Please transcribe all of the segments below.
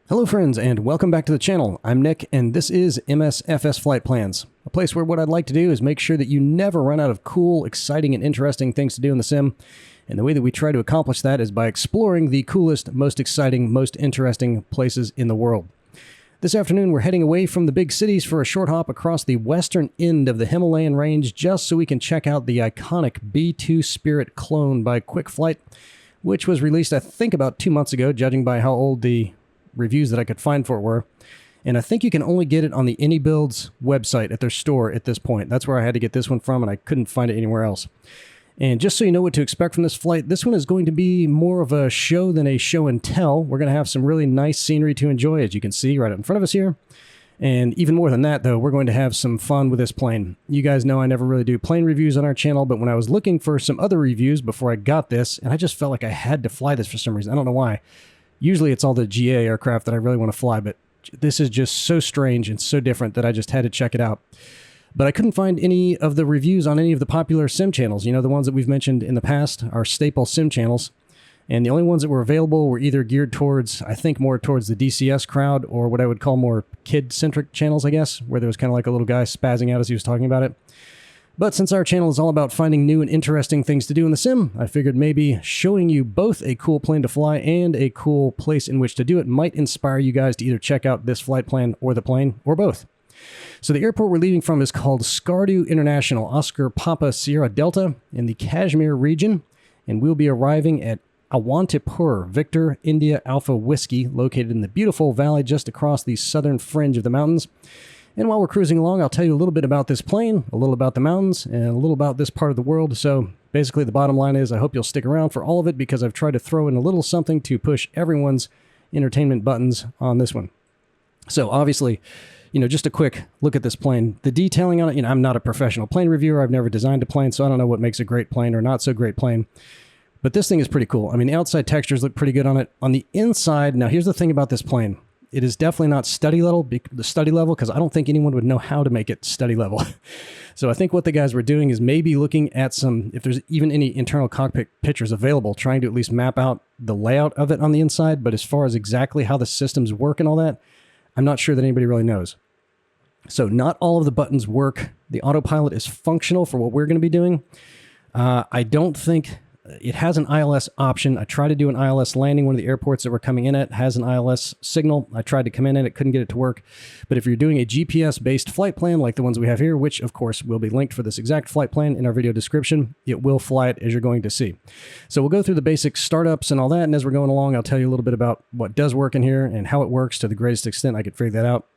Hello friends, and welcome back to the channel. I'm Nick, and this is MSFS Flight Plans, a place where what I'd like to do is make sure that you never run out of cool, exciting, and interesting things to do in the sim. And the way that we try to accomplish that is by exploring the coolest, most exciting, most interesting places in the world. This afternoon, we're heading away from the big cities for a short hop across the western end of the Himalayan range just so we can check out the iconic B-2 Spirit clone by KwikFlight, which was released, I think, about 2 months ago, judging by how old the reviews that I could find for it were. And I think you can only get it on the AnyBuilds website at their store at this point. That's where I had to get this one from, and I couldn't find it anywhere else. And just so you know what to expect from this flight, this one is going to be more of a show than a show and tell. We're going to have some really nice scenery to enjoy, as you can see right up in front of us here. And even more than that, though, we're going to have some fun with this plane. You guys know I never really do plane reviews on our channel, but when I was looking for some other reviews before I got this, and I just felt like I had to fly this for some reason. I don't know why. Usually it's all the GA aircraft that I really want to fly, but this is just so strange and so different that I just had to check it out. But I couldn't find any of the reviews on any of the popular sim channels. You know, the ones that we've mentioned in the past, our staple sim channels. And the only ones that were available were either geared towards, I think, more towards the DCS crowd, or what I would call more kid-centric channels, I guess, where there was kind of like a little guy spazzing out as he was talking about it. But since our channel is all about finding new and interesting things to do in the sim, I figured maybe showing you both a cool plane to fly and a cool place in which to do it might inspire you guys to either check out this flight plan or the plane, or both. So the airport we're leaving from is called Skardu International, Oscar Papa Sierra Delta, in the Kashmir region, and we'll be arriving at Awantipur, Victor India Alpha Whiskey, located in the beautiful valley just across the southern fringe of the mountains. And while we're cruising along, I'll tell you a little bit about this plane, a little about the mountains, and a little about this part of the world. So basically the bottom line is I hope you'll stick around for all of it, because I've tried to throw in a little something to push everyone's entertainment buttons on this one. So obviously, you know, just a quick look at this plane. The detailing on it, you know, I'm not a professional plane reviewer. I've never designed a plane, so I don't know what makes a great plane or not so great plane. But this thing is pretty cool. I mean, the outside textures look pretty good on it. On the inside, now here's the thing about this plane. It is definitely not study level, because I don't think anyone would know how to make it study level. So I think what the guys were doing is maybe looking at some, if there's even any internal cockpit pictures available, trying to at least map out the layout of it on the inside. But as far as exactly how the systems work and all that, I'm not sure that anybody really knows. So not all of the buttons work. The autopilot is functional for what we're going to be doing. I don't think it has an ILS option. I tried to do an ILS landing. One of the airports that we're coming in at has an ILS signal. I tried to come in and it couldn't get it to work. But if you're doing a GPS-based flight plan like the ones we have here, which of course will be linked for this exact flight plan in our video description, it will fly it as you're going to see. So we'll go through the basic startups and all that. And as we're going along, I'll tell you a little bit about what does work in here and how it works to the greatest extent I could figure that out.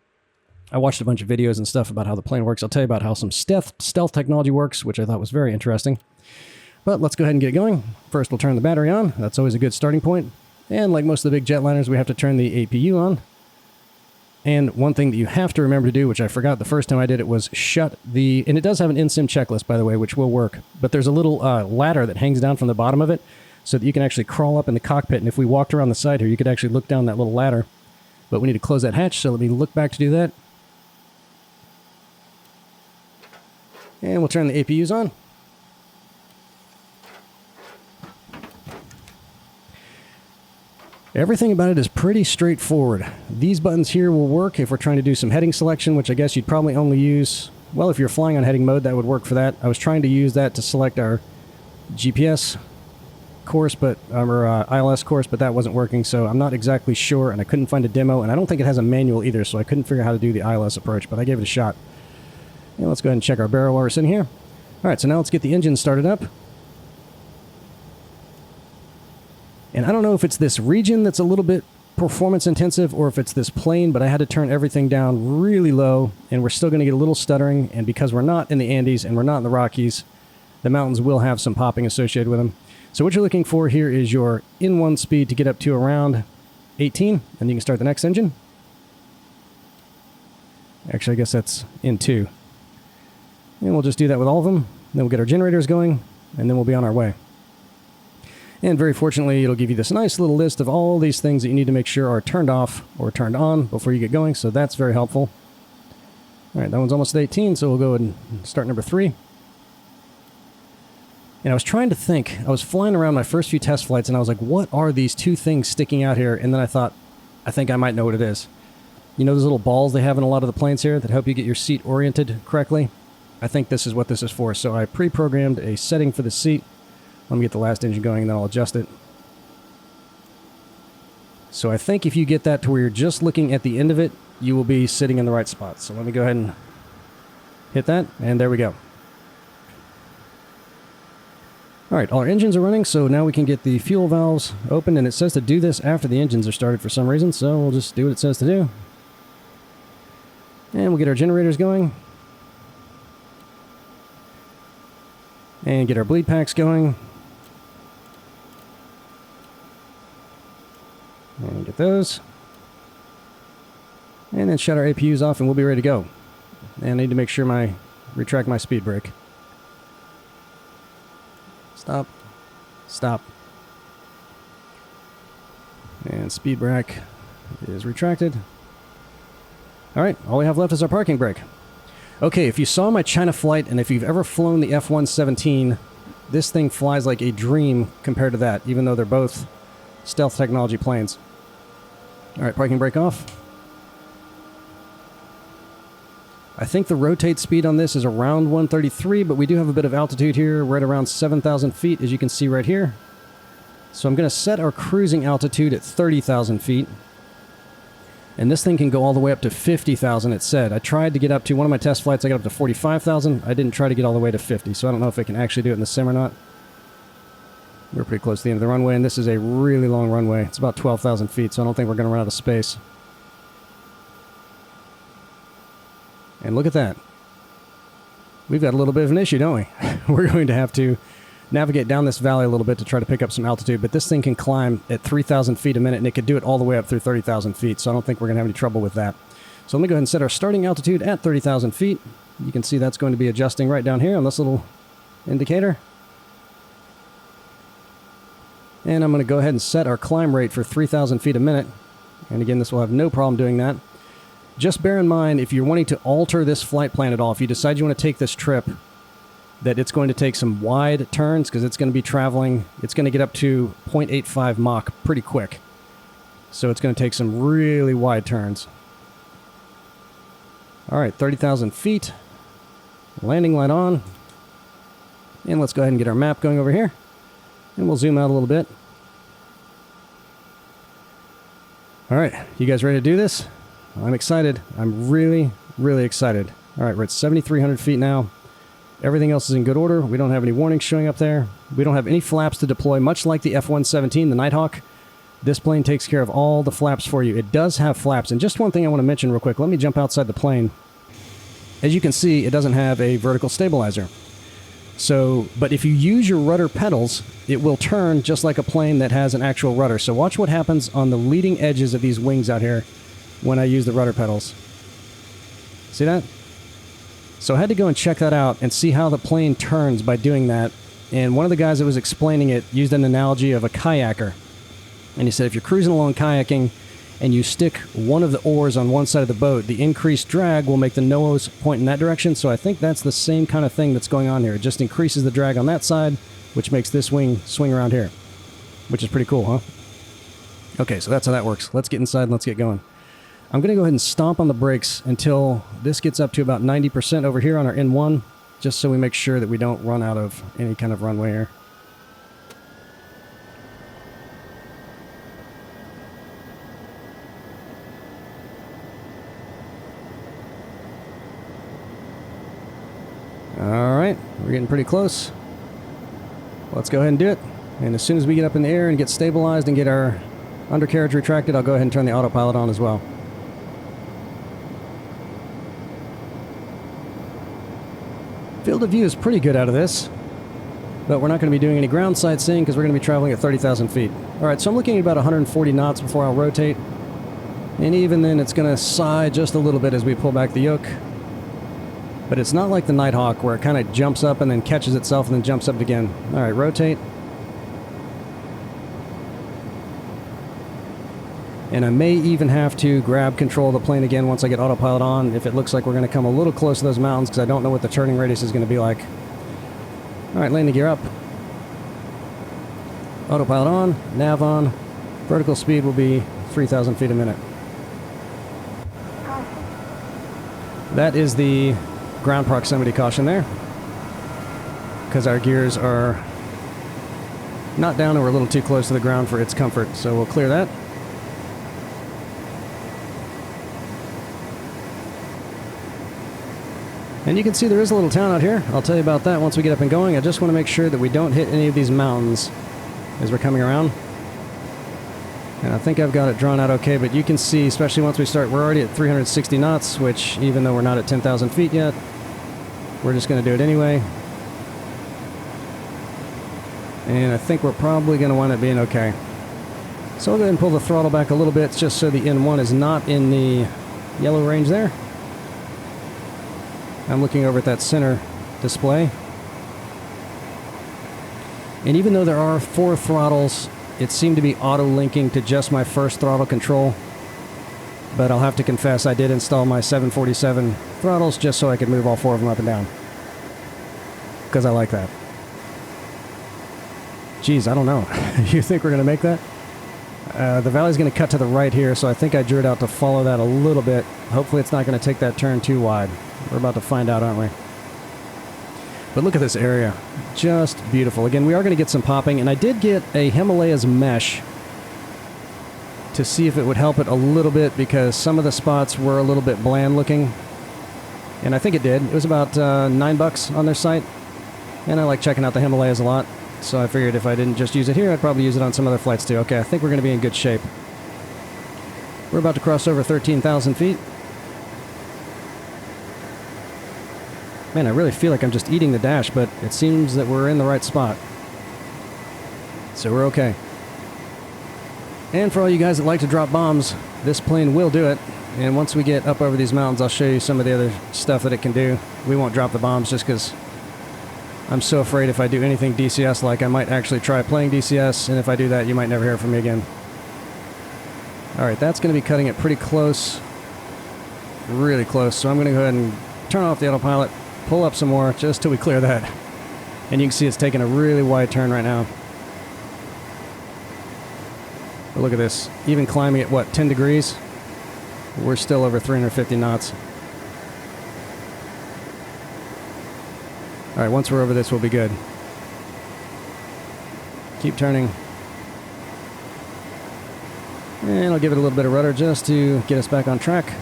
I watched a bunch of videos and stuff about how the plane works. I'll tell you about how some stealth technology works, which I thought was very interesting. But let's go ahead and get going. First, we'll turn the battery on. That's always a good starting point. And like most of the big jetliners, we have to turn the APU on. And one thing that you have to remember to do, which I forgot the first time I did it, was shut the... And it does have an in-sim checklist, by the way, which will work. But there's a little ladder that hangs down from the bottom of it so that you can actually crawl up in the cockpit. And if we walked around the side here, you could actually look down that little ladder. But we need to close that hatch, so let me look back to do that. And we'll turn the APUs on. Everything about it is pretty straightforward. These buttons here will work if we're trying to do some heading selection, which I guess you'd probably only use... Well, if you're flying on heading mode, that would work for that. I was trying to use that to select our GPS course, but our ILS course, but that wasn't working, so I'm not exactly sure, and I couldn't find a demo, and I don't think it has a manual either, so I couldn't figure out how to do the ILS approach, but I gave it a shot. And let's go ahead and check our barrel while we're sitting here. Alright, so now let's get the engine started up. And I don't know if it's this region that's a little bit performance intensive or if it's this plane, but I had to turn everything down really low, and we're still going to get a little stuttering, and because we're not in the Andes and we're not in the Rockies, the mountains will have some popping associated with them. So what you're looking for here is your in-1 speed to get up to around 18, and you can start the next engine. Actually, I guess that's in 2. And we'll just do that with all of them. Then we'll get our generators going, and then we'll be on our way. And very fortunately, it'll give you this nice little list of all these things that you need to make sure are turned off or turned on before you get going, so that's very helpful. All right, that one's almost at 18, so we'll go ahead and start number 3. And I was trying to think. I was flying around my first few test flights, and I was like, what are these two things sticking out here? And then I thought, I think I might know what it is. You know those little balls they have in a lot of the planes here that help you get your seat oriented correctly? I think this is what this is for. So I pre-programmed a setting for the seat. Let me get the last engine going and then I'll adjust it. So I think if you get that to where you're just looking at the end of it, you will be sitting in the right spot. So let me go ahead and hit that, and there we go. All right, all our engines are running, so now we can get the fuel valves open, and it says to do this after the engines are started for some reason, so we'll just do what it says to do. And we'll get our generators going. And get our bleed packs going. And get those. And then shut our APUs off and we'll be ready to go. And I need to make sure retract my speed brake. Stop. Stop. And speed brake is retracted. Alright, all we have left is our parking brake. Okay, if you saw my China flight, and if you've ever flown the F-117, this thing flies like a dream compared to that, even though they're both stealth technology planes. Alright, parking brake off. I think the rotate speed on this is around 133, but we do have a bit of altitude here. We're at around 7,000 feet, as you can see right here. So I'm going to set our cruising altitude at 30,000 feet. And this thing can go all the way up to 50,000, it said. I tried to get up to, one of my test flights, I got up to 45,000. I didn't try to get all the way to 50, so I don't know if it can actually do it in the sim or not. We're pretty close to the end of the runway, and this is a really long runway. It's about 12,000 feet, so I don't think we're going to run out of space. And look at that. We've got a little bit of an issue, don't we? We're going to have to navigate down this valley a little bit to try to pick up some altitude, but this thing can climb at 3,000 feet a minute, and it could do it all the way up through 30,000 feet, so I don't think we're going to have any trouble with that. So let me go ahead and set our starting altitude at 30,000 feet. You can see that's going to be adjusting right down here on this little indicator. And I'm going to go ahead and set our climb rate for 3,000 feet a minute. And again, this will have no problem doing that. Just bear in mind, if you're wanting to alter this flight plan at all, if you decide you want to take this trip, that it's going to take some wide turns because it's going to be traveling, it's going to get up to 0.85 Mach pretty quick. So it's going to take some really wide turns. Alright, 30,000 feet. Landing light on. And let's go ahead and get our map going over here. And we'll zoom out a little bit. Alright, you guys ready to do this? I'm excited. I'm really, really excited. Alright, we're at 7,300 feet now. Everything else is in good order. We don't have any warnings showing up there. We don't have any flaps to deploy, much like the F-117, the Nighthawk. This plane takes care of all the flaps for you. It does have flaps. And just one thing I want to mention real quick. Let me jump outside the plane. As you can see, it doesn't have a vertical stabilizer. So, but if you use your rudder pedals, it will turn just like a plane that has an actual rudder. So watch what happens on the leading edges of these wings out here when I use the rudder pedals. See that? So I had to go and check that out and see how the plane turns by doing that. And one of the guys that was explaining it used an analogy of a kayaker. And he said if you're cruising along kayaking and you stick one of the oars on one side of the boat, the increased drag will make the nose point in that direction. So I think that's the same kind of thing that's going on here. It just increases the drag on that side, which makes this wing swing around here. Which is pretty cool, huh? Okay, so that's how that works. Let's get inside and let's get going. I'm going to go ahead and stomp on the brakes until this gets up to about 90% over here on our N1, just so we make sure that we don't run out of any kind of runway here. Alright, we're getting pretty close. Let's go ahead and do it. And as soon as we get up in the air and get stabilized and get our undercarriage retracted, I'll go ahead and turn the autopilot on as well. Field of view is pretty good out of this, but we're not going to be doing any ground sightseeing because we're going to be traveling at 30,000 feet. Alright, so I'm looking at about 140 knots before I'll rotate, and even then it's going to sigh just a little bit as we pull back the yoke. But it's not like the Nighthawk where it kind of jumps up and then catches itself and then jumps up again. Alright, rotate. And I may even have to grab control of the plane again once I get autopilot on if it looks like we're going to come a little close to those mountains because I don't know what the turning radius is going to be like. Alright, landing gear up. Autopilot on, nav on. Vertical speed will be 3,000 feet a minute. That is the ground proximity caution there, because our gears are not down and we're a little too close to the ground for its comfort, so we'll clear that. And you can see there is a little town out here. I'll tell you about that once we get up and going. I just want to make sure that we don't hit any of these mountains as we're coming around. And I think I've got it drawn out okay, but you can see, especially once we start, we're already at 360 knots, which even though we're not at 10,000 feet yet, we're just going to do it anyway. And I think we're probably going to wind up being okay. So I'll go ahead and pull the throttle back a little bit just so the N1 is not in the yellow range there. I'm looking over at that center display. And even though there are 4 throttles, it seemed to be auto-linking to just my first throttle control. But I'll have to confess, I did install my 747 throttles just so I could move all 4 of them up and down. Because I like that. Geez, I don't know. You think we're going to make that? The valley's going to cut to the right here, so I think I drew it out to follow that a little bit. Hopefully it's not going to take that turn too wide. We're about to find out, aren't we? But look at this area. Just beautiful. Again, we are going to get some popping, and I did get a Himalayas mesh to see if it would help it a little bit, because some of the spots were a little bit bland looking. And I think it did. It was about $9 on their site. And I like checking out the Himalayas a lot. So I figured if I didn't just use it here, I'd probably use it on some other flights too. Okay, I think we're going to be in good shape. We're about to cross over 13,000 feet. Man, I really feel like I'm just eating the dash, but it seems that we're in the right spot. So we're okay. And for all you guys that like to drop bombs, this plane will do it. And once we get up over these mountains, I'll show you some of the other stuff that it can do. We won't drop the bombs just because I'm so afraid if I do anything DCS-like, I might actually try playing DCS, and if I do that, you might never hear from me again. Alright, that's going to be cutting it pretty close. Really close. So I'm going to go ahead and turn off the autopilot, pull up some more, just till we clear that. And you can see it's taking a really wide turn right now. But look at this. Even climbing at, what, 10 degrees? We're still over 350 knots. Alright, once we're over this, we'll be good. Keep turning. And I'll give it a little bit of rudder just to get us back on track.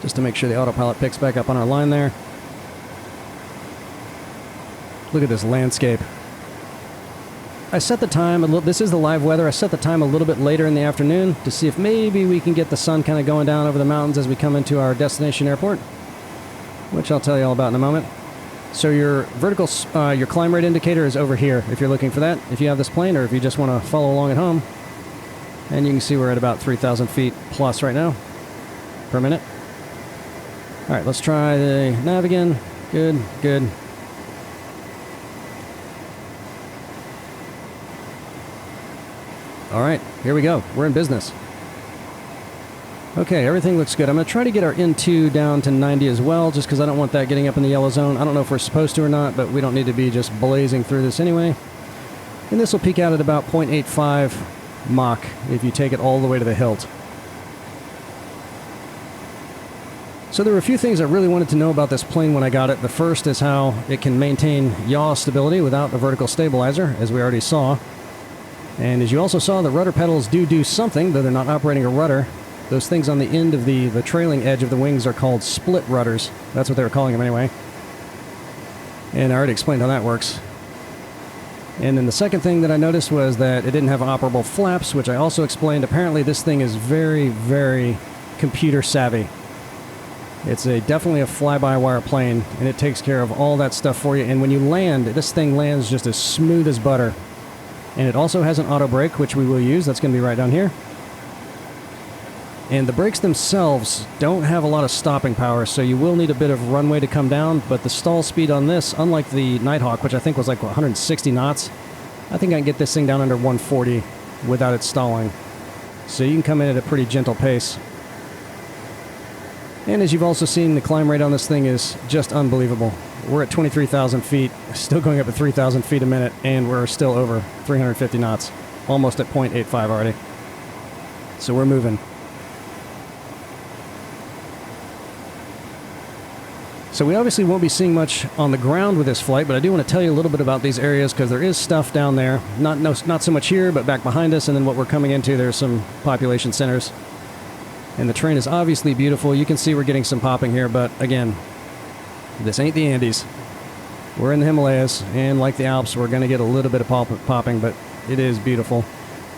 Just to make sure the autopilot picks back up on our line there. Look at this landscape. I set the time, this is the live weather, I set the time a little bit later in the afternoon to see if maybe we can get the sun kind of going down over the mountains as we come into our destination airport, which I'll tell you all about in a moment. So your vertical, your climb rate indicator is over here if you're looking for that, if you have this plane or if you just want to follow along at home. And you can see we're at about 3,000 feet plus right now per minute. Alright, let's try the nav again. Good, good. Alright, here we go. We're in business. Okay, everything looks good. I'm going to try to get our N2 down to 90 as well, just because I don't want that getting up in the yellow zone. I don't know if we're supposed to or not, but we don't need to be just blazing through this anyway. And this will peak out at about 0.85 Mach if you take it all the way to the hilt. So there were a few things I really wanted to know about this plane when I got it. The first is how it can maintain yaw stability without a vertical stabilizer, as we already saw. And as you also saw, the rudder pedals do something, though they're not operating a rudder. Those things on the end of the trailing edge of the wings are called split rudders. That's what they were calling them anyway. And I already explained how that works. And then the second thing that I noticed was that it didn't have operable flaps, which I also explained. Apparently this thing is very, very computer savvy. It's definitely a fly-by-wire plane, and it takes care of all that stuff for you. And when you land, this thing lands just as smooth as butter. And it also has an auto brake, which we will use. That's going to be right down here. And the brakes themselves don't have a lot of stopping power, so you will need a bit of runway to come down, but the stall speed on this, unlike the Nighthawk, which I think was like 160 knots, I think I can get this thing down under 140 without it stalling. So you can come in at a pretty gentle pace. And as you've also seen, the climb rate on this thing is just unbelievable. We're at 23,000 feet, still going up at 3,000 feet a minute, and we're still over 350 knots, almost at 0.85 already. So we're moving. So we obviously won't be seeing much on the ground with this flight, but I do want to tell you a little bit about these areas because there is stuff down there. Not so much here, but back behind us, and then what we're coming into, there's some population centers. And the terrain is obviously beautiful. You can see we're getting some popping here, but again, this ain't the Andes. We're in the Himalayas, and like the Alps, we're going to get a little bit of popping, but it is beautiful.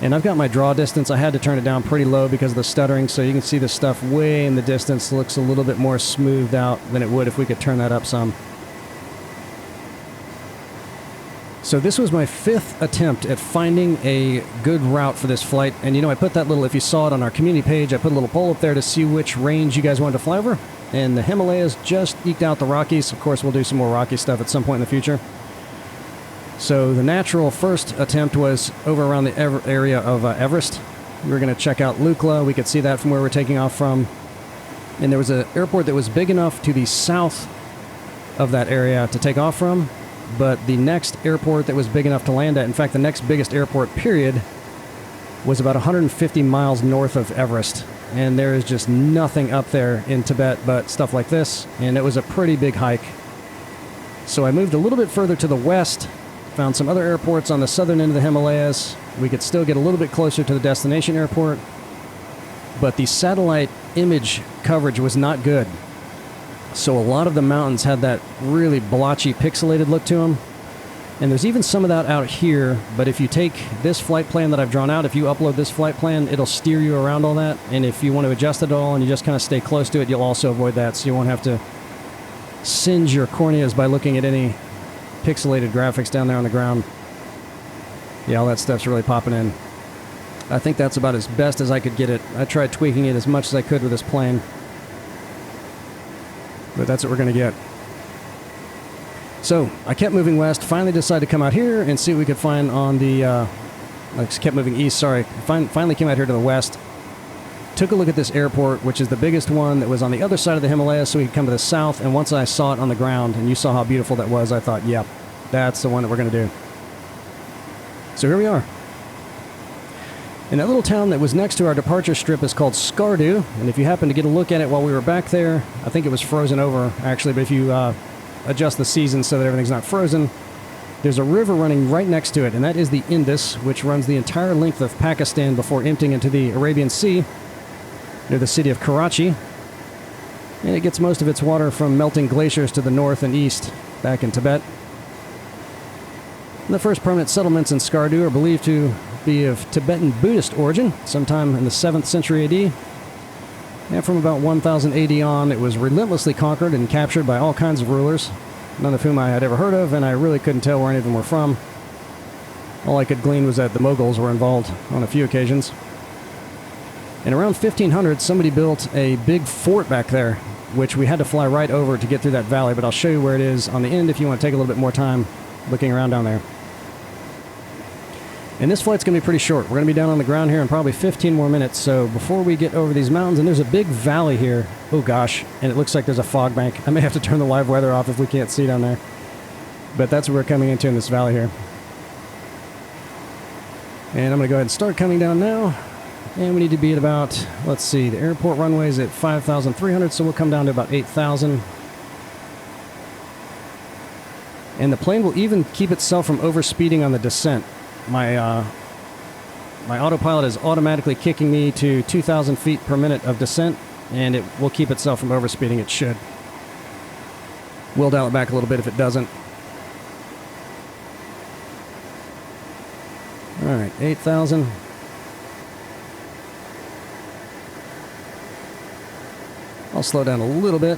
And I've got my draw distance. I had to turn it down pretty low because of the stuttering, so you can see the stuff way in the distance looks a little bit more smoothed out than it would if we could turn that up some. So this was my 5th attempt at finding a good route for this flight. And you know, I put that little, if you saw it on our community page, I put a little poll up there to see which range you guys wanted to fly over. And the Himalayas just eked out the Rockies. Of course, we'll do some more Rocky stuff at some point in the future. So the natural first attempt was over around the area of Everest. We were going to check out Lukla. We could see that from where we're taking off from. And there was an airport that was big enough to the south of that area to take off from. But the next airport that was big enough to land at, in fact, the next biggest airport, period, was about 150 miles north of Everest. And there is just nothing up there in Tibet but stuff like this. And it was a pretty big hike. So I moved a little bit further to the west. Found some other airports on the southern end of the Himalayas. We could still get a little bit closer to the destination airport, but the satellite image coverage was not good. So a lot of the mountains had that really blotchy, pixelated look to them. And there's even some of that out here, but if you take this flight plan that I've drawn out, if you upload this flight plan, it'll steer you around all that. And if you want to adjust it all and you just kind of stay close to it, you'll also avoid that, so you won't have to singe your corneas by looking at any pixelated graphics down there on the ground. Yeah, all that stuff's really popping in. I think that's about as best as I could get it. I tried tweaking it as much as I could with this plane, but that's what we're going to get. So I kept moving west, finally decided to come out here and see what we could find on the I kept moving east, sorry. Finally came out here to the west. Took a look at this airport, which is the biggest one that was on the other side of the Himalayas, so we could come to the south. And once I saw it on the ground, and you saw how beautiful that was, I thought, yep, that's the one that we're going to do. So here we are. And that little town that was next to our departure strip is called Skardu. And if you happen to get a look at it while we were back there, I think it was frozen over, actually. But if you adjust the season so that everything's not frozen, there's a river running right next to it, and that is the Indus, which runs the entire length of Pakistan before emptying into the Arabian Sea, near the city of Karachi, and it gets most of its water from melting glaciers to the north and east, back in Tibet. And the first permanent settlements in Skardu are believed to be of Tibetan Buddhist origin, sometime in the 7th century AD. And from about 1000 AD on, it was relentlessly conquered and captured by all kinds of rulers, none of whom I had ever heard of, and I really couldn't tell where any of them were from. All I could glean was that the Mughals were involved on a few occasions. And around 1500, somebody built a big fort back there, which we had to fly right over to get through that valley, but I'll show you where it is on the end if you want to take a little bit more time looking around down there. And this flight's going to be pretty short. We're going to be down on the ground here in probably 15 more minutes, so before we get over these mountains, and there's a big valley here, oh gosh, and it looks like there's a fog bank. I may have to turn the live weather off if we can't see down there. But that's what we're coming into in this valley here. And I'm going to go ahead and start coming down now. And we need to be at about, let's see, the airport runway is at 5,300, so we'll come down to about 8,000. And the plane will even keep itself from overspeeding on the descent. My autopilot is automatically kicking me to 2,000 feet per minute of descent, and it will keep itself from overspeeding. It should. We'll dial it back a little bit if it doesn't. All right, 8,000. I'll slow down a little bit.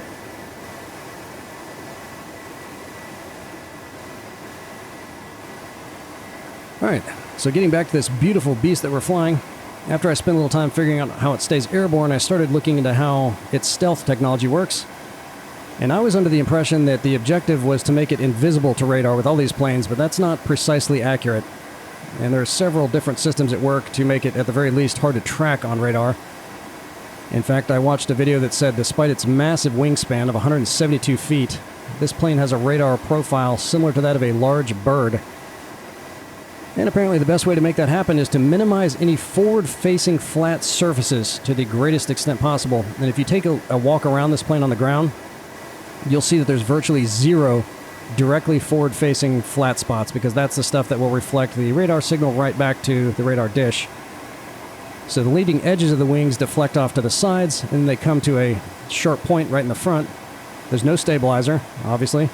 Alright, so getting back to this beautiful beast that we're flying, after I spent a little time figuring out how it stays airborne, I started looking into how its stealth technology works. And I was under the impression that the objective was to make it invisible to radar with all these planes, but that's not precisely accurate. And there are several different systems at work to make it, at the very least, hard to track on radar. In fact, I watched a video that said despite its massive wingspan of 172 feet, this plane has a radar profile similar to that of a large bird. And apparently the best way to make that happen is to minimize any forward-facing flat surfaces to the greatest extent possible. And if you take a walk around this plane on the ground, you'll see that there's virtually zero directly forward-facing flat spots, because that's the stuff that will reflect the radar signal right back to the radar dish. So the leading edges of the wings deflect off to the sides, and they come to a sharp point right in the front. There's no stabilizer, obviously.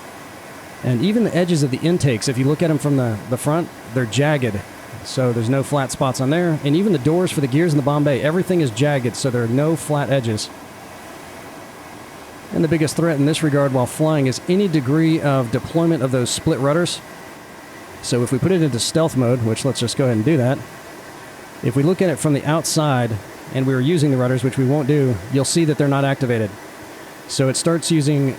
And even the edges of the intakes, if you look at them from the front, they're jagged. So there's no flat spots on there. And even the doors for the gears in the bomb bay, everything is jagged, so there are no flat edges. And the biggest threat in this regard while flying is any degree of deployment of those split rudders. So if we put it into stealth mode, which let's just go ahead and do that, if we look at it from the outside and we were using the rudders, which we won't do, you'll see that they're not activated. So it starts using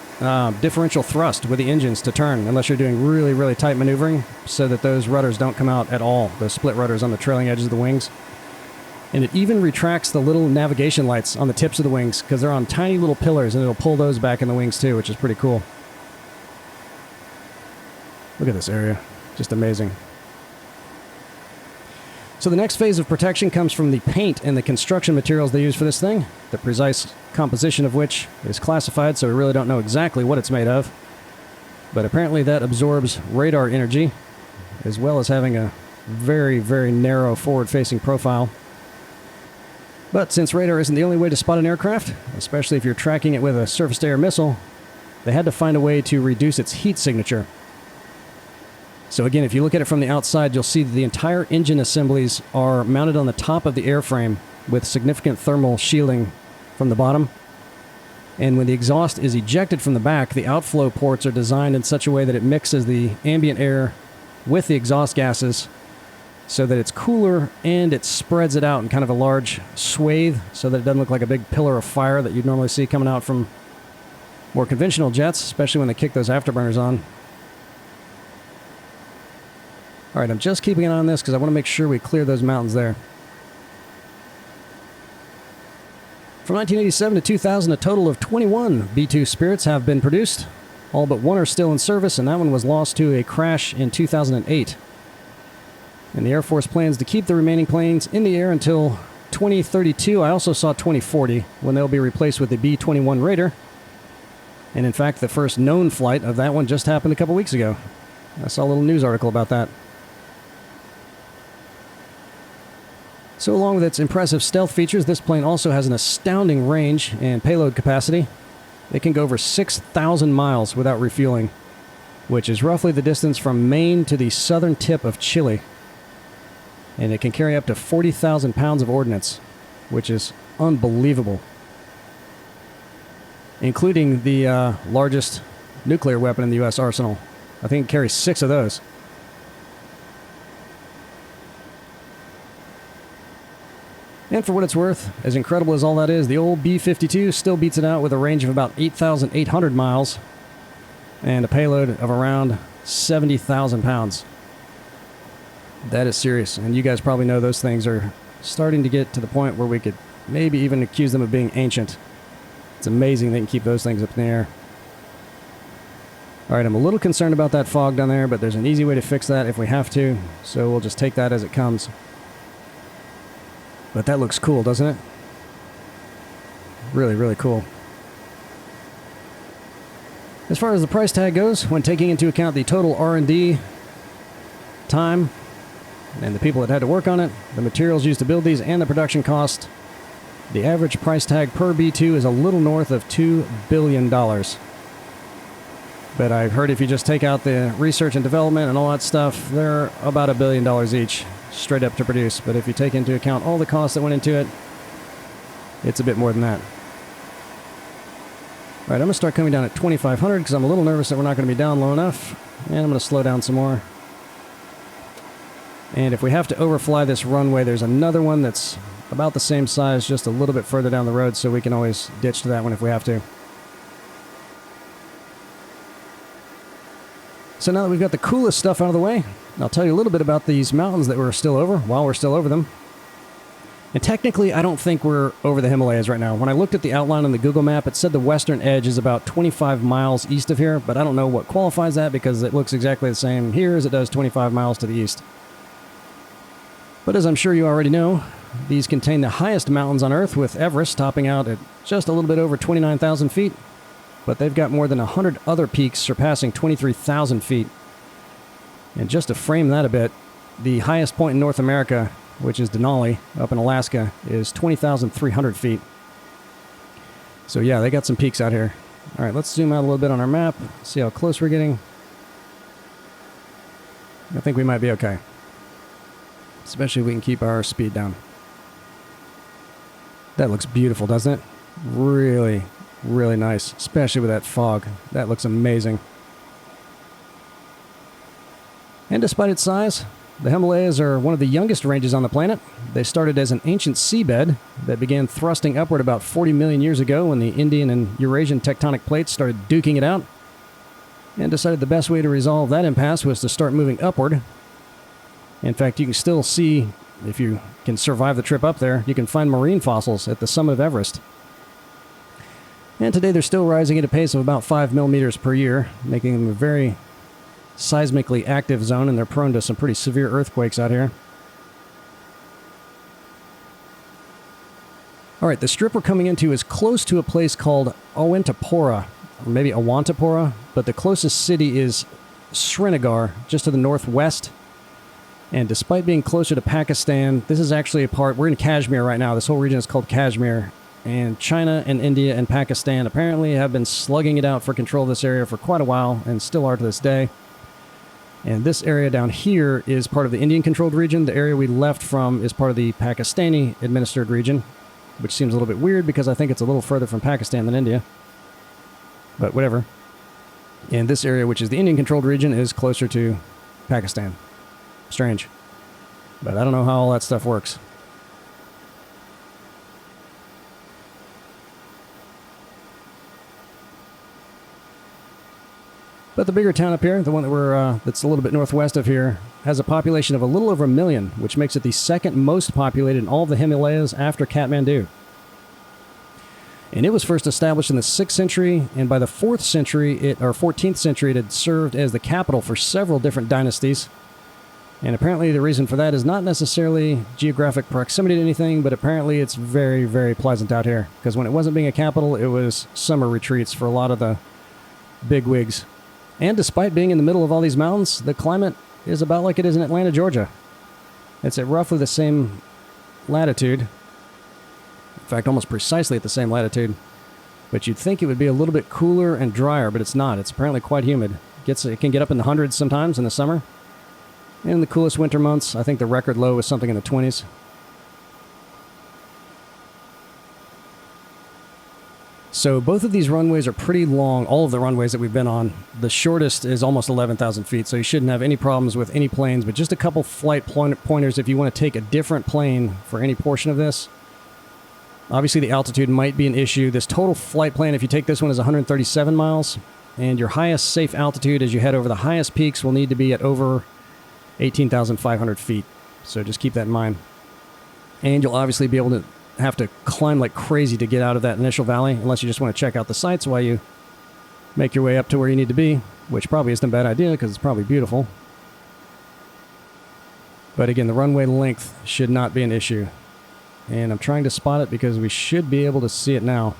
differential thrust with the engines to turn, unless you're doing really, really tight maneuvering, so that those rudders don't come out at all, those split rudders on the trailing edges of the wings. And it even retracts the little navigation lights on the tips of the wings, because they're on tiny little pillars, and it'll pull those back in the wings too, which is pretty cool. Look at this area. Just amazing. So the next phase of protection comes from the paint and the construction materials they use for this thing, the precise composition of which is classified, so we really don't know exactly what it's made of. But apparently that absorbs radar energy, as well as having a very, very narrow forward-facing profile. But since radar isn't the only way to spot an aircraft, especially if you're tracking it with a surface-to-air missile, they had to find a way to reduce its heat signature. So again, if you look at it from the outside, you'll see that the entire engine assemblies are mounted on the top of the airframe with significant thermal shielding from the bottom. And when the exhaust is ejected from the back, the outflow ports are designed in such a way that it mixes the ambient air with the exhaust gases so that it's cooler, and it spreads it out in kind of a large swathe so that it doesn't look like a big pillar of fire that you'd normally see coming out from more conventional jets, especially when they kick those afterburners on. Alright, I'm just keeping an eye on this because I want to make sure we clear those mountains there. From 1987 to 2000, a total of 21 B-2 Spirits have been produced. All but one are still in service, and that one was lost to a crash in 2008. And the Air Force plans to keep the remaining planes in the air until 2032. I also saw 2040, when they'll be replaced with the B-21 Raider. And in fact, the first known flight of that one just happened a couple weeks ago. I saw a little news article about that. So along with its impressive stealth features, this plane also has an astounding range and payload capacity. It can go over 6,000 miles without refueling, which is roughly the distance from Maine to the southern tip of Chile. And it can carry up to 40,000 pounds of ordnance, which is unbelievable, including the largest nuclear weapon in the U.S. arsenal. I think it carries 6 of those. And for what it's worth, as incredible as all that is, the old B-52 still beats it out with a range of about 8,800 miles and a payload of around 70,000 pounds. That is serious, and you guys probably know those things are starting to get to the point where we could maybe even accuse them of being ancient. It's amazing they can keep those things up in the air. Alright, I'm a little concerned about that fog down there, but there's an easy way to fix that if we have to, so we'll just take that as it comes. But that looks cool, doesn't it? Really, really cool. As far as the price tag goes, when taking into account the total R&D time and the people that had to work on it, the materials used to build these, and the production cost, the average price tag per B-2 is a little north of $2 billion. But I've heard if you just take out the research and development and all that stuff, they're about $1 billion each, straight up to produce. But if you take into account all the costs that went into it, it's a bit more than that. Alright, I'm going to start coming down at 2,500 because I'm a little nervous that we're not going to be down low enough. And I'm going to slow down some more. And if we have to overfly this runway, there's another one that's about the same size, just a little bit further down the road, so we can always ditch to that one if we have to. So now that we've got the coolest stuff out of the way, I'll tell you a little bit about these mountains that we're still over, while we're still over them. And technically, I don't think we're over the Himalayas right now. When I looked at the outline on the Google map, it said the western edge is about 25 miles east of here, but I don't know what qualifies that because it looks exactly the same here as it does 25 miles to the east. But as I'm sure you already know, these contain the highest mountains on Earth, with Everest topping out at just a little bit over 29,000 feet. But they've got more than 100 other peaks surpassing 23,000 feet. And just to frame that a bit, the highest point in North America, which is Denali, up in Alaska, is 20,300 feet. So yeah, they got some peaks out here. All right, let's zoom out a little bit on our map, see how close we're getting. I think we might be okay. Especially if we can keep our speed down. That looks beautiful, doesn't it? Really, really nice, especially with that fog. That looks amazing. And despite its size, the Himalayas are one of the youngest ranges on the planet. They started as an ancient seabed that began thrusting upward about 40 million years ago when the Indian and Eurasian tectonic plates started duking it out, and decided the best way to resolve that impasse was to start moving upward. In fact, you can still see, if you can survive the trip up there, you can find marine fossils at the summit of Everest. And today they're still rising at a pace of about 5 millimeters per year, making them a very seismically active zone, and they're prone to some pretty severe earthquakes out here. Alright, the strip we're coming into is close to a place called Awantapora, or maybe Awantapora, but the closest city is Srinagar, just to the northwest. And despite being closer to Pakistan, this is actually a part, we're in Kashmir right now, this whole region is called Kashmir, and China and India and Pakistan apparently have been slugging it out for control of this area for quite a while, and still are to this day. And this area down here is part of the Indian-controlled region. The area we left from is part of the Pakistani-administered region, which seems a little bit weird because I think it's a little further from Pakistan than India. But whatever. And this area, which is the Indian-controlled region, is closer to Pakistan. Strange. But I don't know how all that stuff works. But the bigger town up here, the one that that's a little bit northwest of here, has a population of a little over 1 million, which makes it the second most populated in all of the Himalayas after Kathmandu. And it was first established in the 6th century, and by the 4th century, or 14th century, it had served as the capital for several different dynasties. And apparently the reason for that is not necessarily geographic proximity to anything, but apparently it's very, very pleasant out here. Because when it wasn't being a capital, it was summer retreats for a lot of the bigwigs. And despite being in the middle of all these mountains, the climate is about like it is in Atlanta, Georgia. It's at roughly the same latitude. In fact, almost precisely at the same latitude. But you'd think it would be a little bit cooler and drier, but it's not. It's apparently quite humid. It can get up in the hundreds sometimes in the summer. And in the coolest winter months, I think the record low was something in the 20s. So both of these runways are pretty long, all of the runways that we've been on. The shortest is almost 11,000 feet, so you shouldn't have any problems with any planes, but just a couple flight pointers if you want to take a different plane for any portion of this. Obviously the altitude might be an issue. This total flight plan, if you take this one, is 137 miles, and your highest safe altitude as you head over the highest peaks will need to be at over 18,500 feet, so just keep that in mind. And you'll obviously be able to have to climb like crazy to get out of that initial valley, unless you just want to check out the sights while you make your way up to where you need to be, which probably isn't a bad idea because it's probably beautiful. But again, the runway length should not be an issue. And I'm trying to spot it because we should be able to see it now.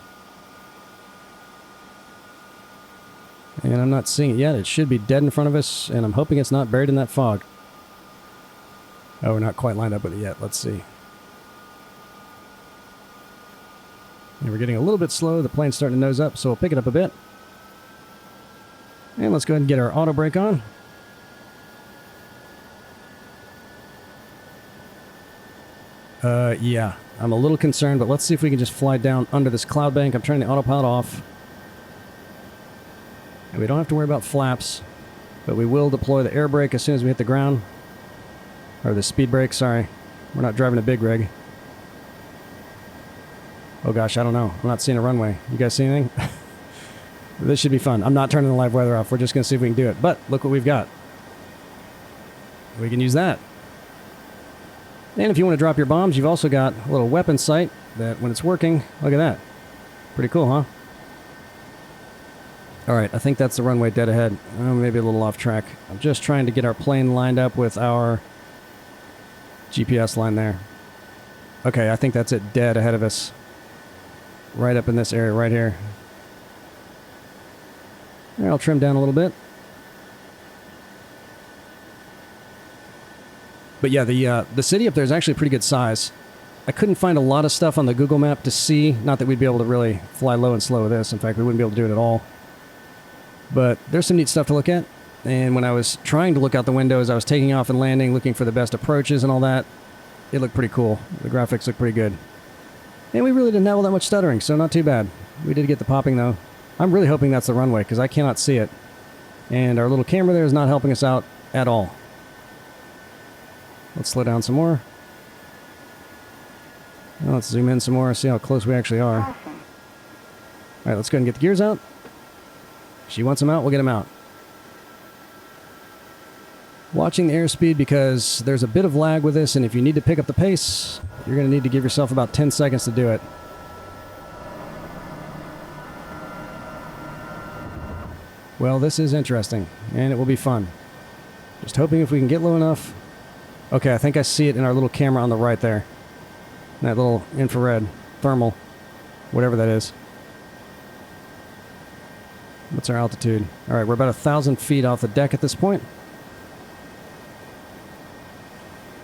And I'm not seeing it yet. It should be dead in front of us, and I'm hoping it's not buried in that fog. Oh, we're not quite lined up with it yet. Let's see. And we're getting a little bit slow. The plane's starting to nose up, so we'll pick it up a bit. And let's go ahead and get our auto brake on. Yeah, I'm a little concerned, but let's see if we can just fly down under this cloud bank. I'm turning the autopilot off. And we don't have to worry about flaps, but we will deploy the air brake as soon as we hit the ground. Or the speed brake, sorry. We're not driving a big rig. Oh gosh, I don't know. I'm not seeing a runway. You guys see anything? This should be fun. I'm not turning the live weather off. We're just going to see if we can do it. But look what we've got. We can use that. And if you want to drop your bombs, you've also got a little weapon sight that when it's working, look at that. Pretty cool, huh? Alright, I think that's the runway dead ahead. Oh, maybe a little off track. I'm just trying to get our plane lined up with our GPS line there. Okay, I think that's it dead ahead of us. Right up in this area right here. There, I'll trim down a little bit. But yeah, the city up there is actually a pretty good size. I couldn't find a lot of stuff on the Google map to see. Not that we'd be able to really fly low and slow with this. In fact, we wouldn't be able to do it at all. But there's some neat stuff to look at. And when I was trying to look out the windows, I was taking off and landing, looking for the best approaches and all that. It looked pretty cool. The graphics looked pretty good. And we really didn't have all that much stuttering, so not too bad. We did get the popping, though. I'm really hoping that's the runway, because I cannot see it. And our little camera there is not helping us out at all. Let's slow down some more. Now let's zoom in some more, see how close we actually are. Alright, let's go ahead and get the gears out. She wants them out, we'll get them out. Watching the airspeed because there's a bit of lag with this, and if you need to pick up the pace, you're going to need to give yourself about 10 seconds to do it. Well, this is interesting, and it will be fun. Just hoping if we can get low enough. Okay, I think I see it in our little camera on the right there. That little infrared, thermal, whatever that is. What's our altitude? Alright, we're about 1,000 feet off the deck at this point.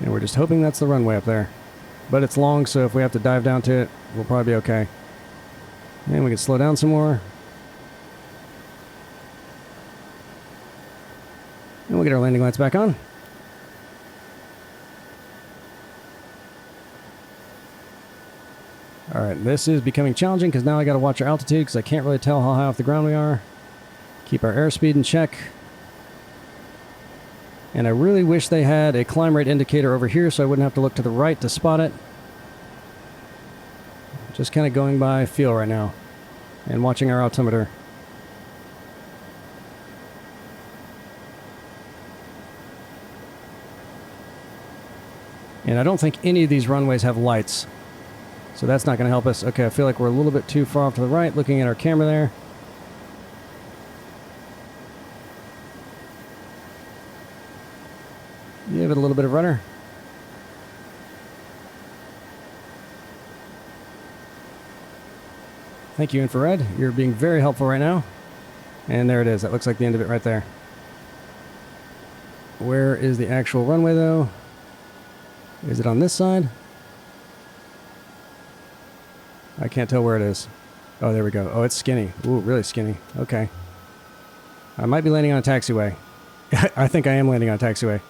And we're just hoping that's the runway up there. But it's long, so if we have to dive down to it, we'll probably be okay. And we can slow down some more. And we'll get our landing lights back on. Alright, this is becoming challenging because now I got to watch our altitude because I can't really tell how high off the ground we are. Keep our airspeed in check. And I really wish they had a climb rate indicator over here so I wouldn't have to look to the right to spot it. Just kind of going by feel right now. And watching our altimeter. And I don't think any of these runways have lights. So that's not going to help us. Okay, I feel like we're a little bit too far off to the right looking at our camera there. Give it a little bit of rudder. Thank you, infrared. You're being very helpful right now. And there it is. That looks like the end of it right there. Where is the actual runway, though? Is it on this side? I can't tell where it is. Oh, there we go. Oh, it's skinny. Ooh, really skinny. Okay. I might be landing on a taxiway. I think I am landing on a taxiway.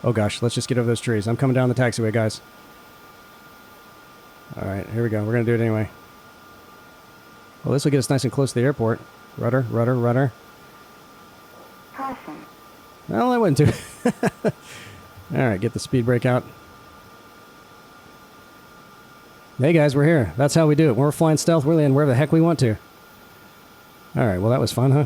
Oh gosh, let's just get over those trees. I'm coming down the taxiway, guys. Alright, here we go. We're going to do it anyway. Well, this will get us nice and close to the airport. Rudder, rudder, rudder. Caution. Well, I went to. Alright, get the speed brake out. Hey guys, we're here. That's how we do it. When we're flying stealth, we're landing wherever the heck we want to. Alright, well that was fun, huh?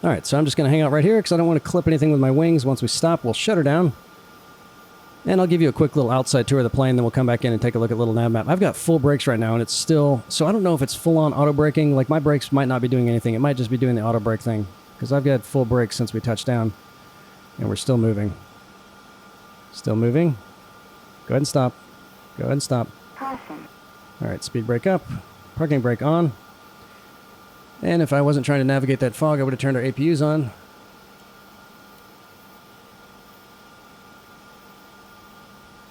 Alright, so I'm just going to hang out right here because I don't want to clip anything with my wings. Once we stop, we'll shut her down. And I'll give you a quick little outside tour of the plane, then we'll come back in and take a look at little NavMap. I've got full brakes right now, and it's still... So I don't know if it's full-on auto braking. Like, my brakes might not be doing anything. It might just be doing the auto brake thing. Because I've got full brakes since we touched down. And we're still moving. Still moving. Go ahead and stop. Go ahead and stop. Caution. Alright, speed brake up. Parking brake on. And if I wasn't trying to navigate that fog, I would have turned our APUs on.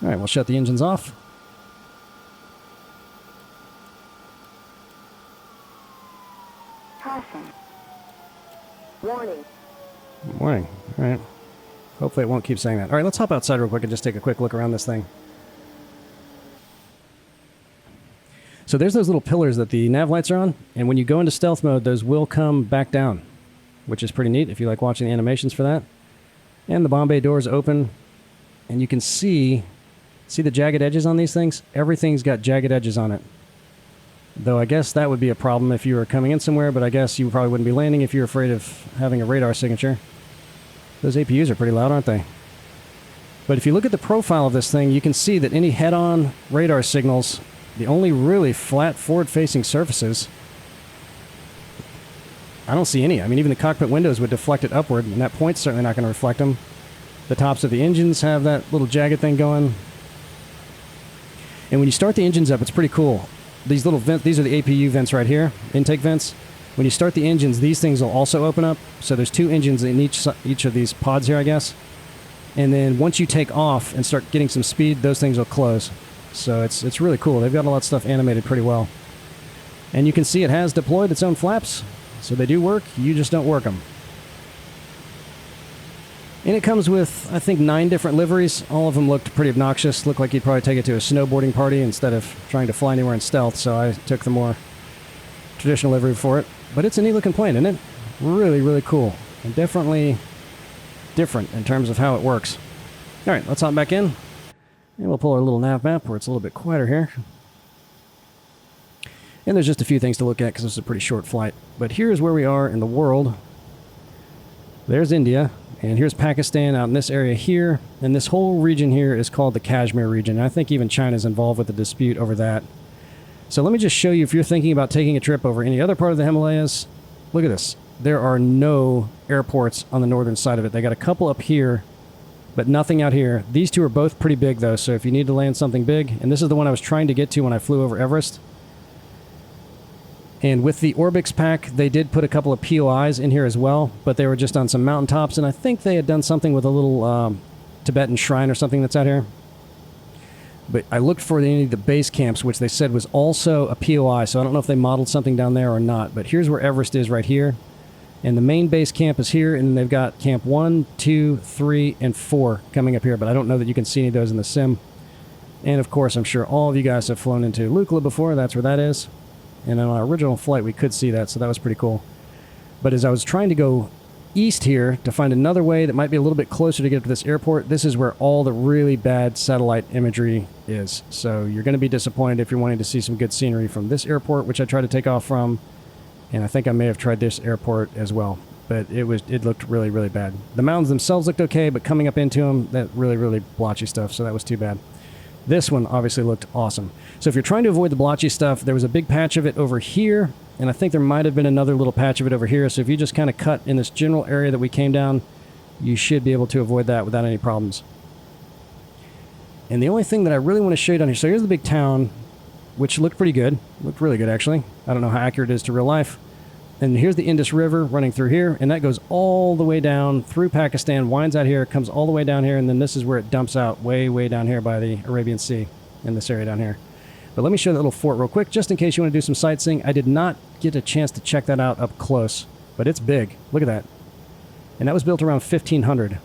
Alright, we'll shut the engines off. Caution. Warning. Morning. Alright. Hopefully it won't keep saying that. Alright, let's hop outside real quick and just take a quick look around this thing. So there's those little pillars that the nav lights are on, and when you go into stealth mode, those will come back down, which is pretty neat if you like watching the animations for that. And the bomb bay doors open, and you can see the jagged edges on these things? Everything's got jagged edges on it. Though I guess that would be a problem if you were coming in somewhere, but I guess you probably wouldn't be landing if you're afraid of having a radar signature. Those APUs are pretty loud, aren't they? But if you look at the profile of this thing, you can see that any head-on radar signals, the only really flat forward-facing surfaces, I don't see any. I mean, even the cockpit windows would deflect it upward, and that point's certainly not going to reflect them. The tops of the engines have that little jagged thing going. And when you start the engines up, it's pretty cool. These little vents, these are the APU vents right here, intake vents. When you start the engines, these things will also open up. So there's 2 engines in each of these pods here, I guess. And then once you take off and start getting some speed, those things will close. So it's really cool. They've got a lot of stuff animated pretty well. And you can see it has deployed its own flaps. So they do work, you just don't work them. And it comes with, I think, 9 different liveries. All of them looked pretty obnoxious. Looked like you'd probably take it to a snowboarding party instead of trying to fly anywhere in stealth. So I took the more traditional livery for it. But it's a neat looking plane, isn't it? Really, really cool. And definitely different in terms of how it works. All right, let's hop back in. And we'll pull our little nav map where it's a little bit quieter here. And there's just a few things to look at because this is a pretty short flight. But here's where we are in the world. There's India. And here's Pakistan out in this area here. And this whole region here is called the Kashmir Region. And I think even China's involved with the dispute over that. So let me just show you, if you're thinking about taking a trip over any other part of the Himalayas, look at this. There are no airports on the northern side of it. They got a couple up here, but nothing out here. These 2 are both pretty big, though, so if you need to land something big, and this is the one I was trying to get to when I flew over Everest. And with the Orbix pack, they did put a couple of POIs in here as well, but they were just on some mountaintops, and I think they had done something with a little Tibetan shrine or something that's out here. But I looked for any of the base camps, which they said was also a POI, so I don't know if they modeled something down there or not. But here's where Everest is right here. And the main base camp is here, and they've got camp 1, 2, 3, and 4 coming up here, but I don't know that you can see any of those in the sim. And of course, I'm sure all of you guys have flown into Lukla before. That's where that is. And on our original flight, we could see that, so that was pretty cool. But as I was trying to go east here to find another way that might be a little bit closer to get to this airport, this is where all the really bad satellite imagery is. So you're going to be disappointed if you're wanting to see some good scenery from this airport, which I tried to take off from. And I think I may have tried this airport as well. But it looked really, really bad. The mountains themselves looked okay, but coming up into them, that really, really blotchy stuff, so that was too bad. This one obviously looked awesome. So if you're trying to avoid the blotchy stuff, there was a big patch of it over here, and I think there might have been another little patch of it over here. So if you just kind of cut in this general area that we came down, you should be able to avoid that without any problems. And the only thing that I really want to show you down here, so here's the big town, which looked pretty good. Looked really good, actually. I don't know how accurate it is to real life. And here's the Indus River running through here, and that goes all the way down through Pakistan, winds out here, comes all the way down here, and then this is where it dumps out way, way down here by the Arabian Sea in this area down here. But let me show that little fort real quick, just in case you want to do some sightseeing. I did not get a chance to check that out up close, but it's big. Look at that. And that was built around 1500.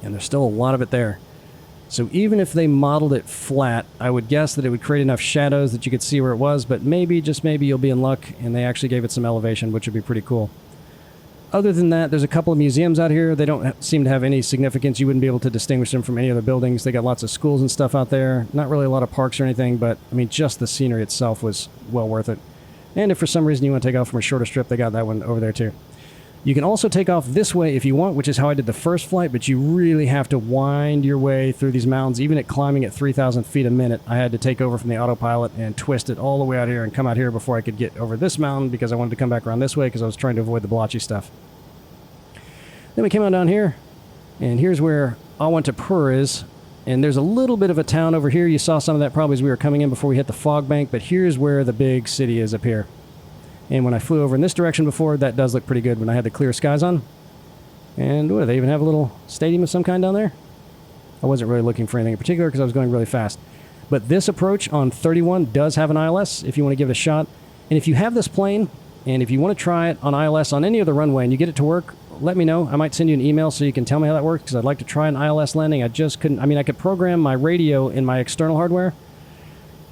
And there's still a lot of it there. So even if they modeled it flat, I would guess that it would create enough shadows that you could see where it was, but maybe, just maybe, you'll be in luck and they actually gave it some elevation, which would be pretty cool. Other than that, there's a couple of museums out here. They don't seem to have any significance. You wouldn't be able to distinguish them from any other buildings. They got lots of schools and stuff out there. Not really a lot of parks or anything, but, I mean, just the scenery itself was well worth it. And if for some reason you want to take off from a shorter strip, they got that one over there too. You can also take off this way if you want, which is how I did the first flight, but you really have to wind your way through these mountains. Even at climbing at 3,000 feet a minute, I had to take over from the autopilot and twist it all the way out here and come out here before I could get over this mountain because I wanted to come back around this way because I was trying to avoid the blotchy stuff. Then we came on down here, and here's where Awantapur is. And there's a little bit of a town over here. You saw some of that probably as we were coming in before we hit the fog bank, but here's where the big city is up here. And when I flew over in this direction before, that does look pretty good when I had the clear skies on. And what, do they even have a little stadium of some kind down there? I wasn't really looking for anything in particular because I was going really fast. But this approach on 31 does have an ILS if you want to give it a shot. And if you have this plane, and if you want to try it on ILS on any other runway and you get it to work, let me know. I might send you an email so you can tell me how that works because I'd like to try an ILS landing. I just couldn't, I mean, I could program my radio in my external hardware,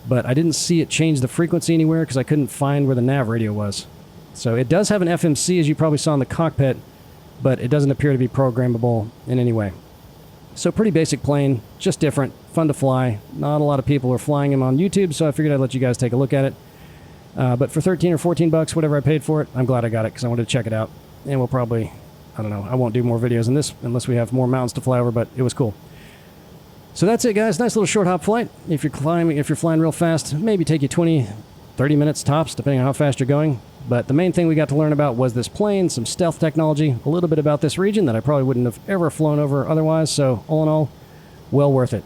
but I didn't see it change the frequency anywhere because I couldn't find where the nav radio was. So it does have an FMC, as you probably saw in the cockpit, but it doesn't appear to be programmable in any way. So pretty basic plane, just different, fun to fly. Not a lot of people are flying them on YouTube, so I figured I'd let you guys take a look at it. But for 13 or 14 bucks, whatever I paid for it, I'm glad I got it because I wanted to check it out. And we'll probably, I don't know, I won't do more videos on this unless we have more mountains to fly over, but it was cool. So that's it, guys. Nice little short hop flight. If you're flying real fast, maybe take you 20, 30 minutes tops, depending on how fast you're going. But the main thing we got to learn about was this plane, some stealth technology, a little bit about this region that I probably wouldn't have ever flown over otherwise. So all in all, well worth it.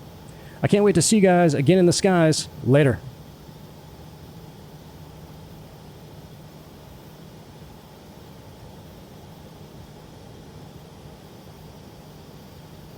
I can't wait to see you guys again in the skies. Later.